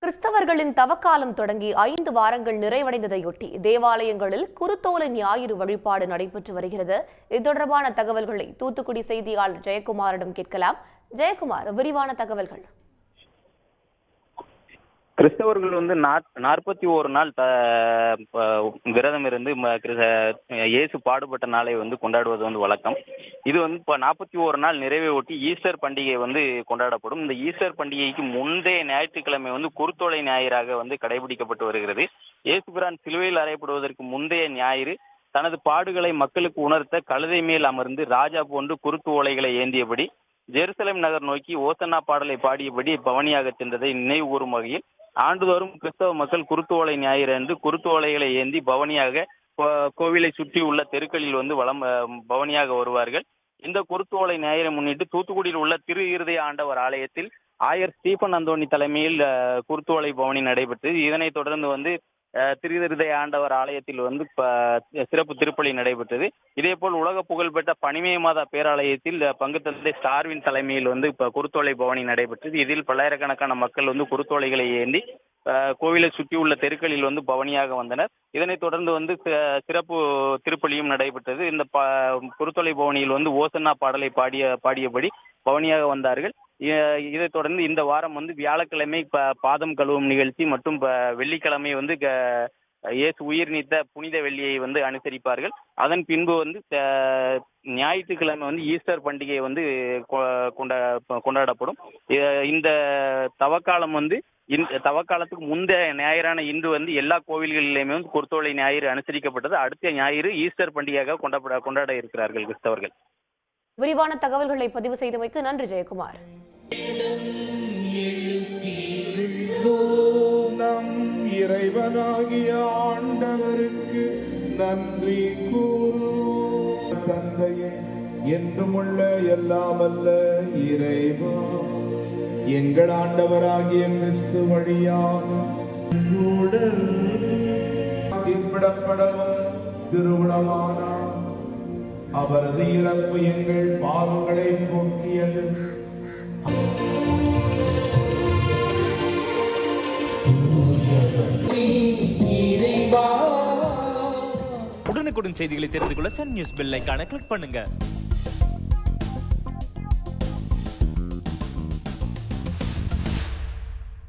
கிறிஸ்தவர்களின் தவக்காலம் தொடங்கி 5 வாரங்கள் நிறைவடைந்ததையொட்டி தேவாலயங்களில் குருத்தோலை ஞாயிறு வழிபாடு நடைபெற்று வருகிறது. இது தொடர்பான தகவல்களை தூத்துக்குடி செய்தியாளர் ஜெயக்குமாரிடம் கேட்கலாம். ஜெயக்குமார், விரிவான தகவல்கள். கிறிஸ்தவர்கள் 41 நாள் விரதம் இருந்து இயேசு பாடுபட்ட நாளை கொண்டாடுவது வழக்கம். இது இப்போ 41 நாள் நிறைவை ஒட்டி ஈஸ்டர் பண்டிகை கொண்டாடப்படும். இந்த ஈஸ்டர் பண்டிகைக்கு முந்தைய ஞாயிற்றுக்கிழமை குருத்தோலை ஞாயிறாக கடைபிடிக்கப்பட்டு வருகிறது. இயேசு பிரான் சிலுவையில் அறையப்படுவதற்கு முந்தைய ஞாயிறு தனது பாடுகளை மக்களுக்கு உணர்த்த கழுதை மேல் அமர்ந்து ராஜா போன்று குருத்து ஓலைகளை ஏந்தியபடி ஜெருசலேம் நகர் நோக்கி ஓசன்னா பாடலை பாடியபடி பவனியாக சென்றதை நினைவு கூறும் வகையில் ஆண்டுதோறும் கிறிஸ்தவ மக்கள் குருத்தோலை ஞாயிறு அன்று குருத்தோலைகளை ஏந்தி பவனியாக கோவிலை சுற்றி உள்ள தெருக்களில் பவனியாக வருவார்கள். இந்த குருத்தோலை ஞாயிறை முன்னிட்டு தூத்துக்குடியில் உள்ள திரு இருதய ஆண்டவர் ஆலயத்தில் ஆயர் ஸ்டீபன் அந்தோணி தலைமையில் குருத்தோலை பவனி நடைபெற்றது. இதனைத் தொடர்ந்து திரு இருதய ஆண்டவர் ஆலயத்தில் சிறப்பு திருப்பலி நடைபெற்றது. இதே போல் உலக புகழ்பெற்ற பனிமய மாதா பேராலயத்தில் பங்கு தந்தை ஸ்டார்வின் தலைமையில் குருத்தோலை பவனி நடைபெற்றது. இதில் பல்லாயிரக்கணக்கான மக்கள் குருத்தோலைகளை ஏந்தி கோவிலை சுற்றியுள்ள தெருக்களில் பவனியாக வந்தனர். இதனைத் தொடர்ந்து சிறப்பு திருப்பலியும் நடைபெற்றது. இந்த குருத்தோலை பவனியில் ஓசன்னா பாடலை பாடியபடி பவனியாக வந்தார்கள். இதைத் தொடர்ந்து இந்த வாரம் வியாழக்கிழமை பாதம் கழுவும் நிகழ்ச்சி மற்றும் வெள்ளிக்கிழமை இயேசு உயிர் நீத்த புனித வெள்ளியை அனுசரிப்பார்கள். அதன் பின்பு ஞாயிற்றுக்கிழமை ஈஸ்டர் பண்டிகை கொண்டாடப்படும். இந்த தவக்காலம் இந்த தவக்காலத்துக்கு முந்தைய ஞாயிறான இன்று எல்லா கோவில்களிலுமே குருத்தோலை ஞாயிறு அனுசரிக்கப்பட்டது. அடுத்த ஞாயிறு ஈஸ்டர் பண்டிகையாக கொண்டாட இருக்கிறார்கள் கிறிஸ்தவர்கள். விரிவான தகவல்களை பதிவு செய்தமைக்கு நன்றி ஜெயக்குமார். நம் இறைவனாகிய ஆண்டவருக்கு நன்றி கூறு. தந்தையே, என்றுமுள்ள எல்லாம் வல்ல இறைவா, எங்கள் ஆண்டவராகிய கிறிஸ்து வழியாக தீர்ப்பிடப்படவும் திருவிழமானார். அவரது இறப்பு எங்கள் பாவங்களை போக்கியது. உடனுக்குடன் செய்திகளை தெரிந்து கொள்ள சன் நியூஸ் பெல் ஐகானை கிளிக் பண்ணுங்க.